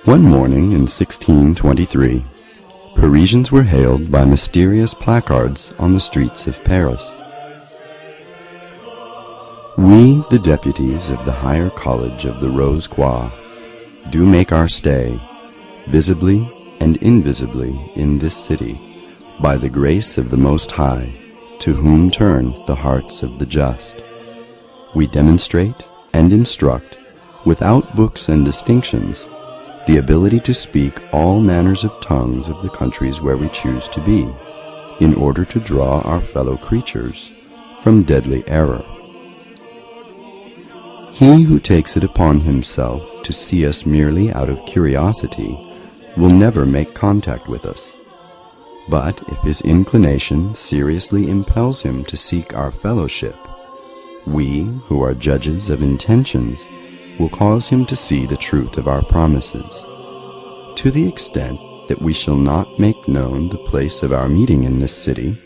One morning in 1623, Parisians were hailed by mysterious placards on the streets of Paris. We, the deputies of the Higher College of the Rose-Croix, do make our stay, visibly and invisibly, in this city, by the grace of the Most High, to whom turn the hearts of the just. We demonstrate and instruct, without books and distinctions, the ability to speak all manners of tongues of the countries where we choose to be, in order to draw our fellow creatures from deadly error. He who takes it upon himself to see us merely out of curiosity will never make contact with us. But if his inclination seriously impels him to seek our fellowship, we, who are judges of intentions, will cause him to see the truth of our promises, to the extent that we shall not make known the place of our meeting in this city,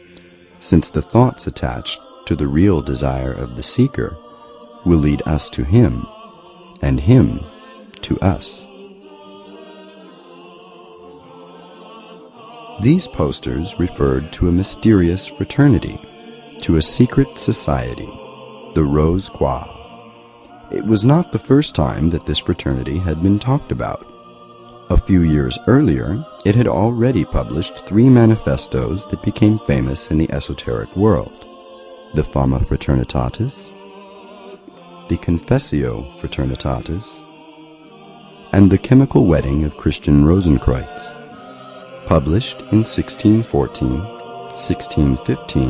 since the thoughts attached to the real desire of the seeker will lead us to him, and him to us. These posters referred to a mysterious fraternity, to a secret society, the Rose-Croix. It was not the first time that this fraternity had been talked about. A few years earlier, it had already published 3 manifestos that became famous in the esoteric world: the Fama Fraternitatis, the Confessio Fraternitatis, and the Chemical Wedding of Christian Rosencreutz, published in 1614, 1615,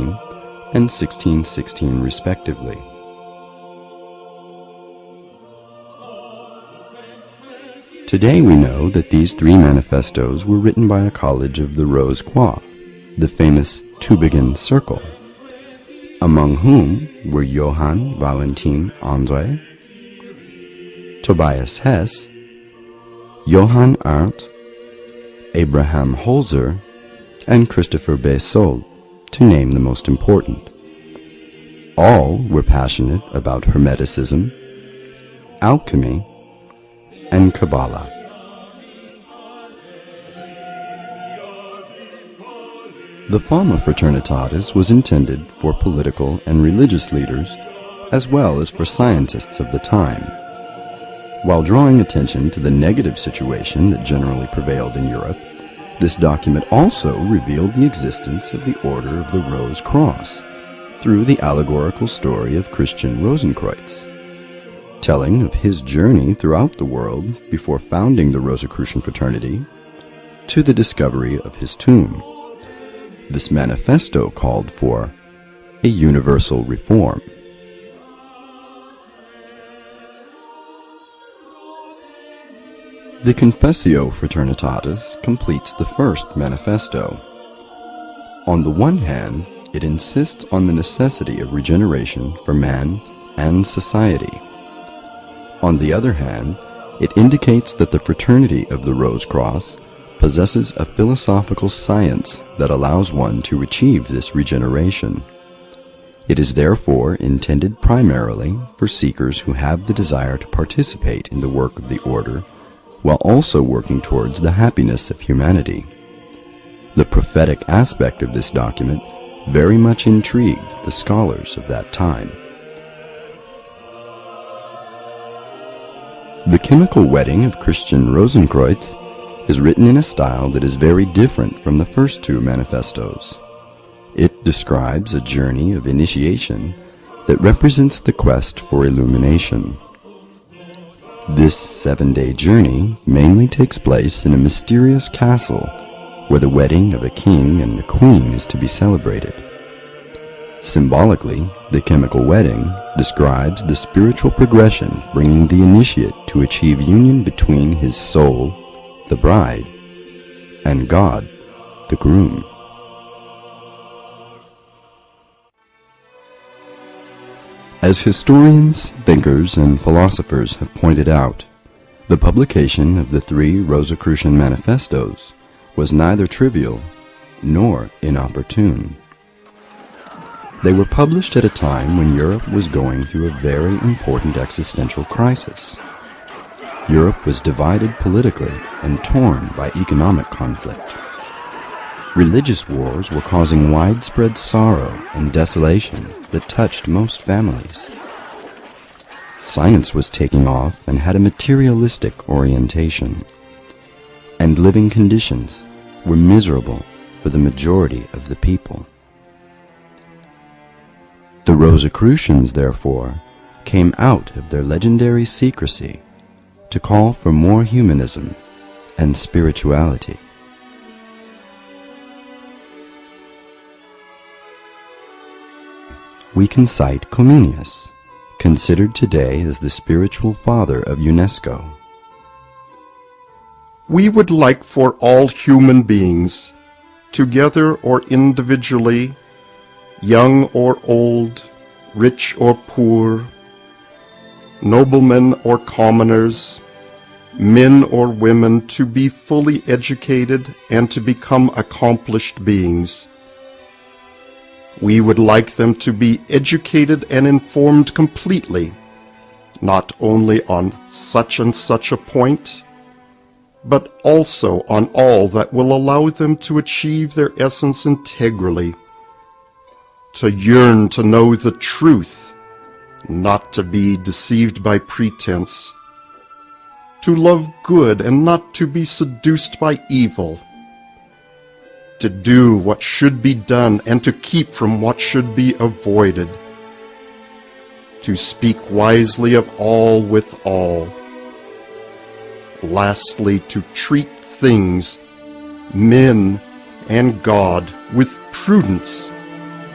and 1616 respectively. Today we know that these 3 manifestos were written by a college of the Rose-Croix, the famous Tübingen Circle, among whom were Johann Valentin André, Tobias Hess, Johann Arndt, Abraham Holzer, and Christopher Beissol, to name the most important. All were passionate about Hermeticism, alchemy, and Kabbalah. The Fama Fraternitatis was intended for political and religious leaders, as well as for scientists of the time. While drawing attention to the negative situation that generally prevailed in Europe, this document also revealed the existence of the Order of the Rose Cross through the allegorical story of Christian Rosencreutz, telling of his journey throughout the world before founding the Rosicrucian fraternity to the discovery of his tomb. This manifesto called for a universal reform. The Confessio Fraternitatis completes the first manifesto. On the one hand, it insists on the necessity of regeneration for man and society. On the other hand, it indicates that the fraternity of the Rose Cross possesses a philosophical science that allows one to achieve this regeneration. It is therefore intended primarily for seekers who have the desire to participate in the work of the order, while also working towards the happiness of humanity. The prophetic aspect of this document very much intrigued the scholars of that time. The Chemical Wedding of Christian Rosencreutz is written in a style that is very different from the first 2 manifestos. It describes a journey of initiation that represents the quest for illumination. This 7-day journey mainly takes place in a mysterious castle where the wedding of a king and a queen is to be celebrated. Symbolically, the chemical wedding describes the spiritual progression bringing the initiate to achieve union between his soul, the bride, and God, the groom. As historians, thinkers, and philosophers have pointed out, the publication of the 3 Rosicrucian manifestos was neither trivial nor inopportune. They were published at a time when Europe was going through a very important existential crisis. Europe was divided politically and torn by economic conflict. Religious wars were causing widespread sorrow and desolation that touched most families. Science was taking off and had a materialistic orientation, and living conditions were miserable for the majority of the people. The Rosicrucians, therefore, came out of their legendary secrecy to call for more humanism and spirituality. We can cite Comenius, considered today as the spiritual father of UNESCO. We would like for all human beings, together or individually, young or old, rich or poor, noblemen or commoners, men or women, to be fully educated and to become accomplished beings. We would like them to be educated and informed completely, not only on such and such a point, but also on all that will allow them to achieve their essence integrally, to yearn to know the truth, not to be deceived by pretense, to love good and not to be seduced by evil, to do what should be done and to keep from what should be avoided, to speak wisely of all with all. Lastly, to treat things, men and God, with prudence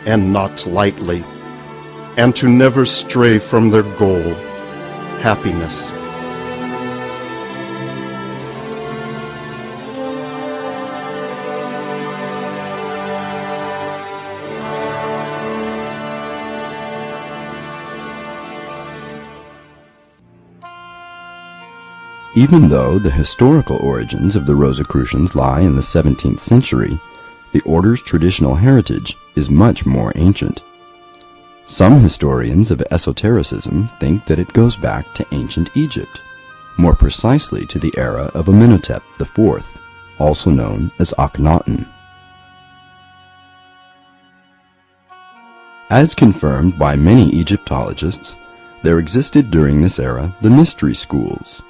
and not lightly, and to never stray from their goal, happiness. Even though the historical origins of the Rosicrucians lie in the 17th century, the order's traditional heritage is much more ancient. Some historians of esotericism think that it goes back to ancient Egypt, more precisely to the era of Amenhotep IV, also known as Akhenaten. As confirmed by many Egyptologists, there existed during this era the mystery schools,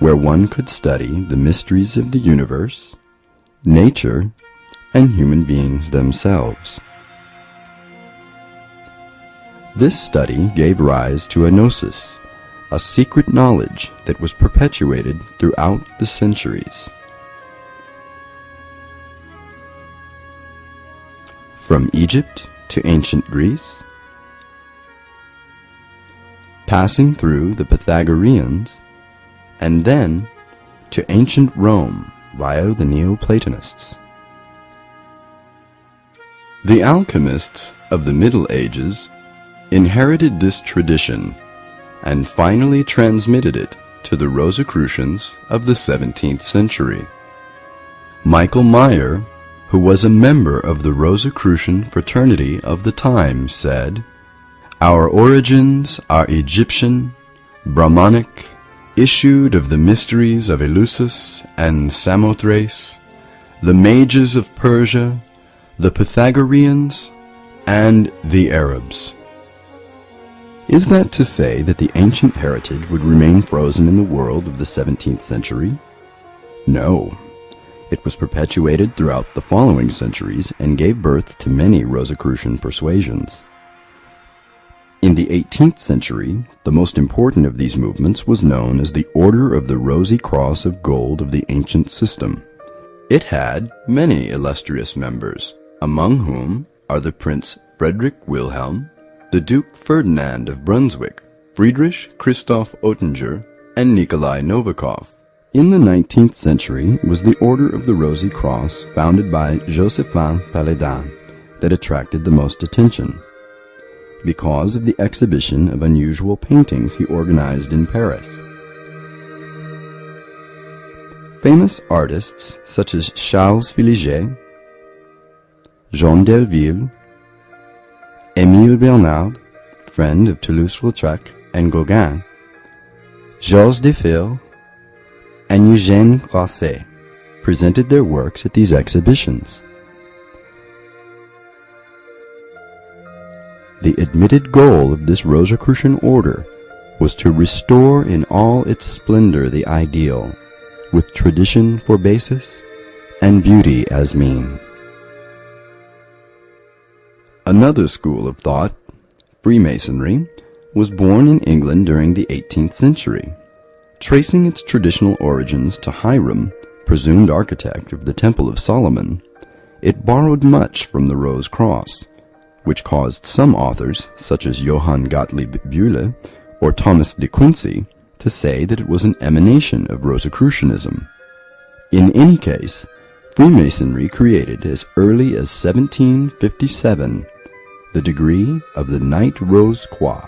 where one could study the mysteries of the universe, nature, and human beings themselves. This study gave rise to a Gnosis, a secret knowledge that was perpetuated throughout the centuries. From Egypt to ancient Greece, passing through the Pythagoreans, and then to ancient Rome via the Neoplatonists. The alchemists of the Middle Ages inherited this tradition and finally transmitted it to the Rosicrucians of the 17th century. Michael Meyer, who was a member of the Rosicrucian fraternity of the time, said, "Our origins are Egyptian, Brahmanic, issued of the mysteries of Eleusis and Samothrace, the mages of Persia, the Pythagoreans, and the Arabs." Is that to say that the ancient heritage would remain frozen in the world of the 17th century? No. It was perpetuated throughout the following centuries and gave birth to many Rosicrucian persuasions. In the 18th century, the most important of these movements was known as the Order of the Rosy Cross of Gold of the Ancient System. It had many illustrious members, among whom are the Prince Frederick Wilhelm, the Duke Ferdinand of Brunswick, Friedrich Christoph Oettinger, and Nikolai Novikov. In the 19th century was the Order of the Rosy Cross, founded by Josephin Paladin, that attracted the most attention, because of the exhibition of unusual paintings he organized in Paris. Famous artists such as Charles Filiget, Jean Delville, Émile Bernard, friend of Toulouse-Lautrec, and Gauguin, Georges Defils, and Eugène Grasset presented their works at these exhibitions. The admitted goal of this Rosicrucian order was to restore in all its splendor the ideal, with tradition for basis and beauty as mean. Another school of thought, Freemasonry, was born in England during the 18th century. Tracing its traditional origins to Hiram, presumed architect of the Temple of Solomon, it borrowed much from the Rose Cross, which caused some authors, such as Johann Gottlieb Bühle or Thomas de Quincey, to say that it was an emanation of Rosicrucianism. In any case, Freemasonry created as early as 1757 the degree of the Knight Rose Croix,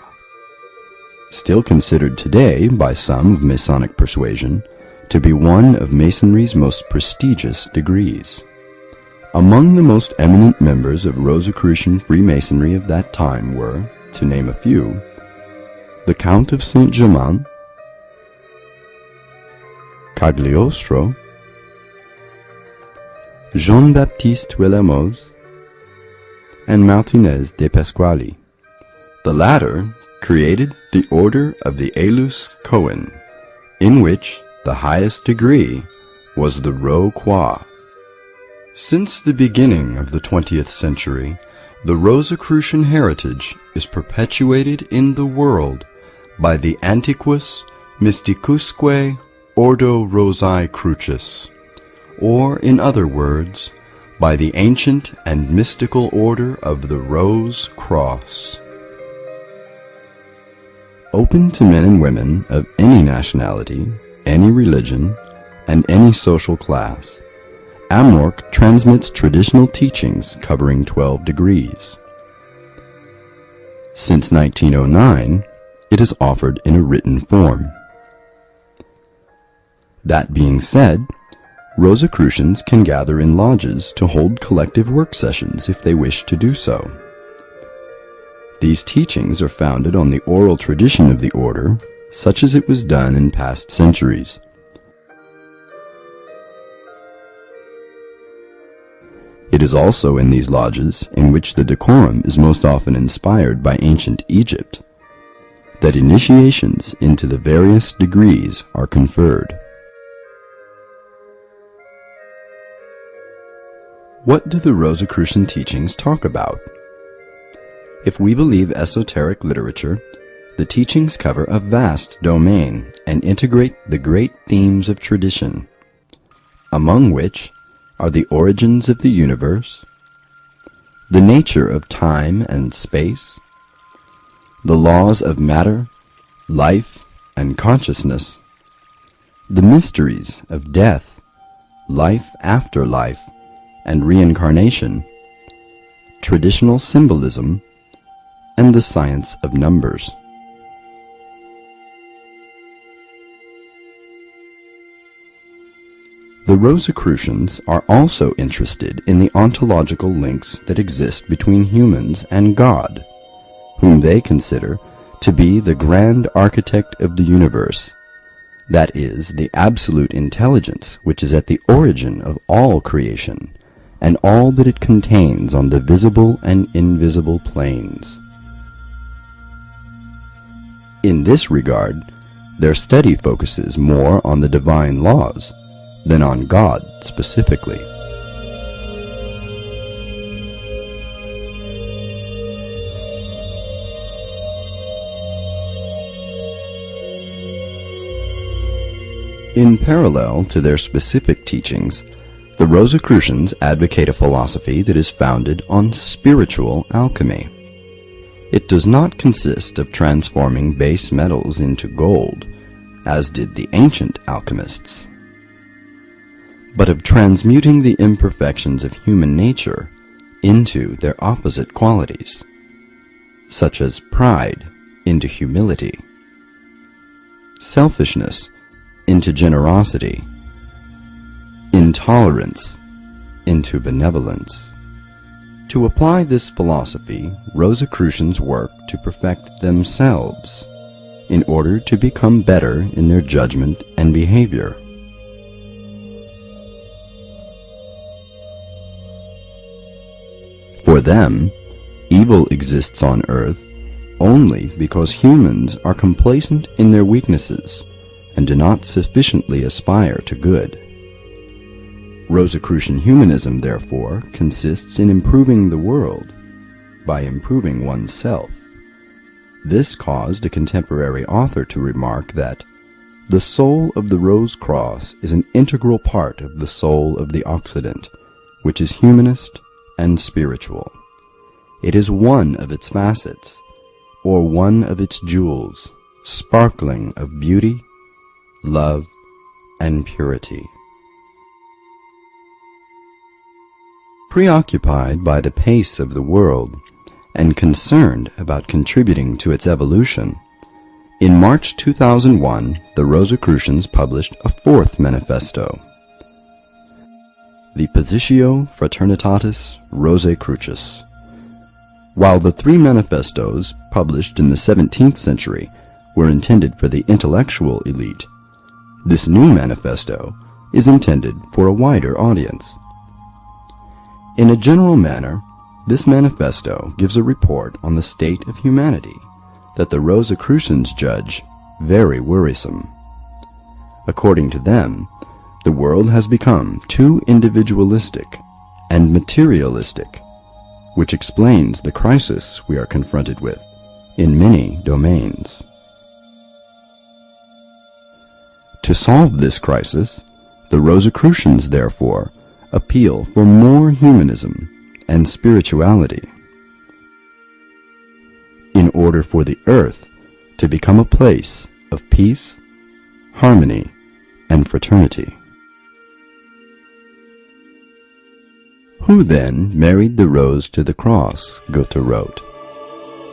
still considered today by some of Masonic persuasion to be one of Masonry's most prestigious degrees. Among the most eminent members of Rosicrucian Freemasonry of that time were, to name a few, the Count of Saint-Germain, Cagliostro, Jean-Baptiste Willermoz, and Martinez de Pasquale. The latter created the Order of the Élus Cohen, in which the highest degree was the Rose Croix. Since the beginning of the 20th century, the Rosicrucian heritage is perpetuated in the world by the Antiquus Mysticusque Ordo Rosae Crucis, or in other words, by the ancient and mystical order of the Rose Cross. Open to men and women of any nationality, any religion, and any social class, AMORC transmits traditional teachings covering 12 degrees. Since 1909, it is offered in a written form. That being said, Rosicrucians can gather in lodges to hold collective work sessions if they wish to do so. These teachings are founded on the oral tradition of the order, such as it was done in past centuries. It is also in these lodges, in which the decorum is most often inspired by ancient Egypt, that initiations into the various degrees are conferred. What do the Rosicrucian teachings talk about? If we believe esoteric literature, the teachings cover a vast domain and integrate the great themes of tradition, among which are the origins of the universe, the nature of time and space, the laws of matter, life, and consciousness, the mysteries of death, life after life, and reincarnation, traditional symbolism, and the science of numbers. The Rosicrucians are also interested in the ontological links that exist between humans and God, whom they consider to be the grand architect of the universe, that is, the absolute intelligence which is at the origin of all creation, and all that it contains on the visible and invisible planes. In this regard, their study focuses more on the divine laws than on God specifically. In parallel to their specific teachings, the Rosicrucians advocate a philosophy that is founded on spiritual alchemy. It does not consist of transforming base metals into gold, as did the ancient alchemists, but of transmuting the imperfections of human nature into their opposite qualities, such as pride into humility, selfishness into generosity, intolerance into benevolence. To apply this philosophy, Rosicrucians work to perfect themselves in order to become better in their judgment and behavior. For them, evil exists on earth only because humans are complacent in their weaknesses and do not sufficiently aspire to good. Rosicrucian humanism, therefore, consists in improving the world by improving oneself. This caused a contemporary author to remark that the soul of the Rose Cross is an integral part of the soul of the Occident, which is humanist and spiritual. It is one of its facets, or one of its jewels, sparkling of beauty, love, and purity. Preoccupied by the pace of the world and concerned about contributing to its evolution, in March 2001, the Rosicrucians published a fourth manifesto, the Positio Fraternitatis Rosicrucis. While the three manifestos published in the 17th century were intended for the intellectual elite, this new manifesto is intended for a wider audience. In a general manner, this manifesto gives a report on the state of humanity that the Rosicrucians judge very worrisome. According to them, the world has become too individualistic and materialistic, which explains the crisis we are confronted with in many domains. To solve this crisis, the Rosicrucians, therefore, appeal for more humanism and spirituality in order for the earth to become a place of peace, harmony, and fraternity. Who then married the rose to the cross, Goethe wrote?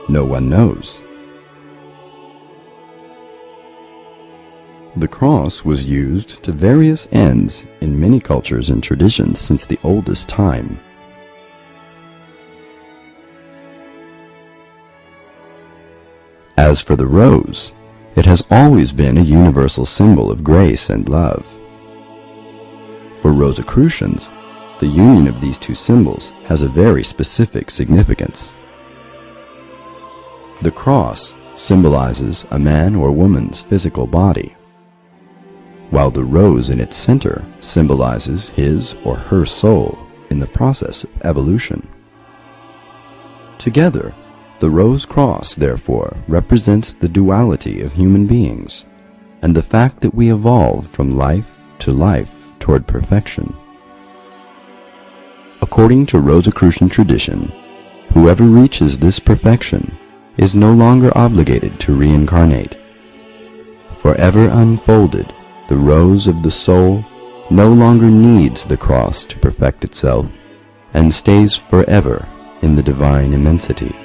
No one knows. The cross was used to various ends in many cultures and traditions since the oldest time. As for the rose, it has always been a universal symbol of grace and love. For Rosicrucians, the union of these two symbols has a very specific significance. The cross symbolizes a man or woman's physical body, while the rose in its center symbolizes his or her soul in the process of evolution. Together, the rose cross, therefore, represents the duality of human beings and the fact that we evolve from life to life toward perfection. According to Rosicrucian tradition, whoever reaches this perfection is no longer obligated to reincarnate. Forever unfolded, the rose of the soul no longer needs the cross to perfect itself and stays forever in the divine immensity.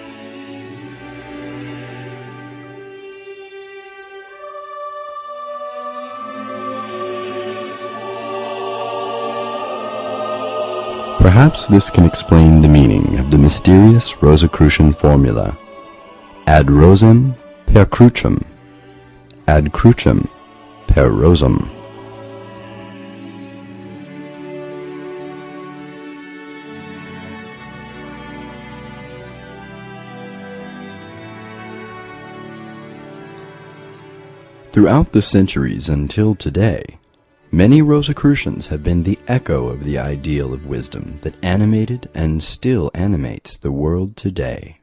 Perhaps this can explain the meaning of the mysterious Rosicrucian formula, ad rosem per crucem, ad crucem per rosum. Throughout the centuries until today, many Rosicrucians have been the echo of the ideal of wisdom that animated and still animates the world today.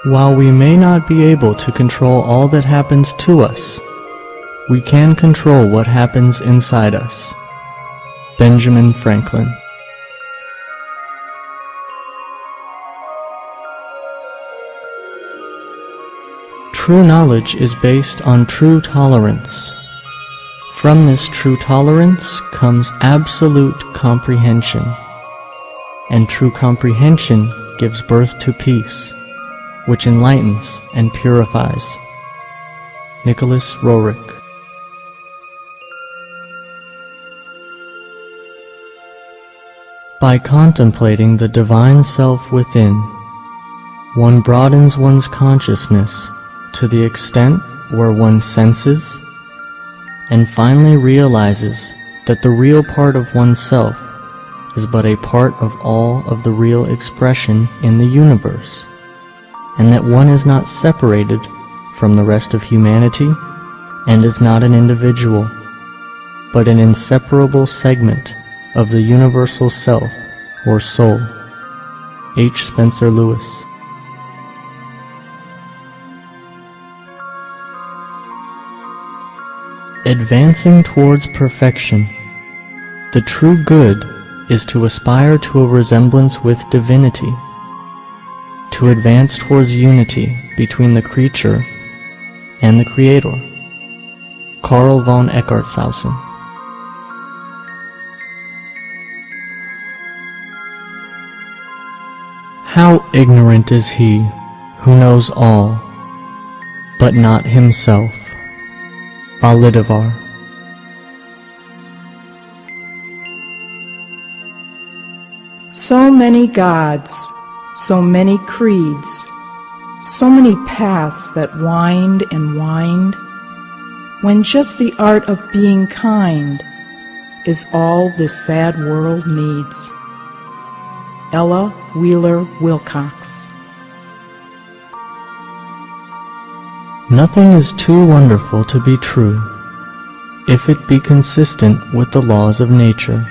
While we may not be able to control all that happens to us, we can control what happens inside us. Benjamin Franklin. True knowledge is based on true tolerance. From this true tolerance comes absolute comprehension, and true comprehension gives birth to peace, which enlightens and purifies. Nicholas Roerich. By contemplating the divine self within, one broadens one's consciousness to the extent where one senses and finally realizes that the real part of oneself is but a part of all of the real expression in the universe, and that one is not separated from the rest of humanity and is not an individual, but an inseparable segment of the universal self or soul. H. Spencer Lewis. Advancing towards perfection, the true good is to aspire to a resemblance with divinity, to advance towards unity between the creature and the Creator. Karl von Eckartshausen. How ignorant is he who knows all, but not himself. Bolivar. So many gods, so many creeds, so many paths that wind and wind, when just the art of being kind is all this sad world needs. Ella Wheeler Wilcox. Nothing is too wonderful to be true, if it be consistent with the laws of nature.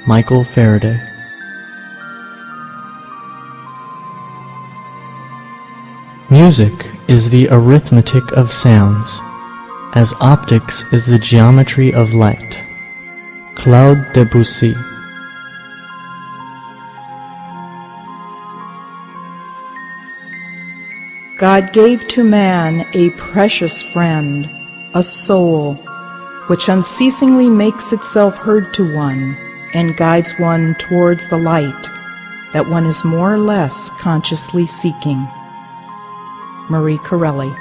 Michael Faraday. Music is the arithmetic of sounds, as optics is the geometry of light. Claude Debussy. God gave to man a precious friend, a soul, which unceasingly makes itself heard to one and guides one towards the light that one is more or less consciously seeking. Marie Corelli.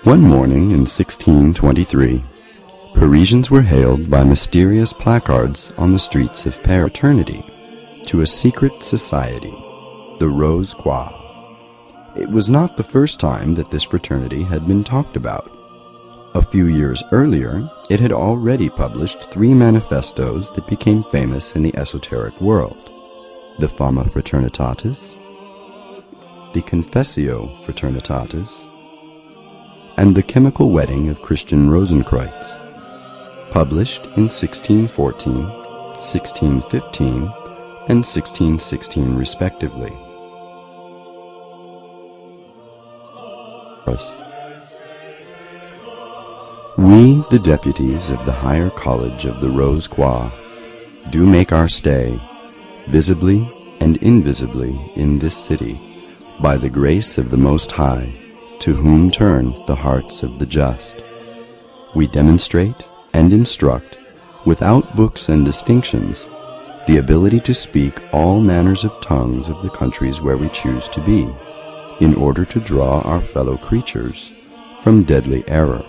One morning in 1623, Parisians were hailed by mysterious placards on the streets of Paris, fraternity to a secret society, the Rosicrucians. It was not the first time that this fraternity had been talked about. A few years earlier, it had already published 3 manifestos that became famous in the esoteric world: the Fama Fraternitatis, the Confessio Fraternitatis, and the Chemical Wedding of Christian Rosenkreutz, published in 1614, 1615, and 1616 respectively. We, the deputies of the Higher College of the Rosicrucians, do make our stay, visibly and invisibly, in this city, by the grace of the Most High, to whom turn the hearts of the just. We demonstrate and instruct, without books and distinctions, the ability to speak all manners of tongues of the countries where we choose to be, in order to draw our fellow creatures from deadly error.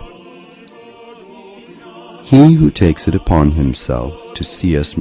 He who takes it upon himself to see us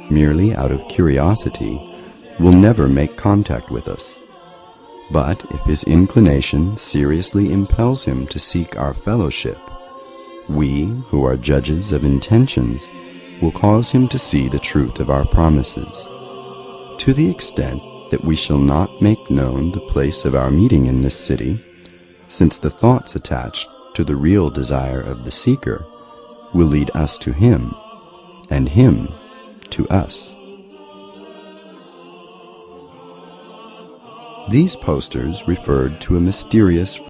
merely out of curiosity will never make contact with us. But if his inclination seriously impels him to seek our fellowship, we, who are judges of intentions, will cause him to see the truth of our promises, to the extent that we shall not make known the place of our meeting in this city, since the thoughts attached to the real desire of the seeker will lead us to him, and him to us. These posters referred to a mysterious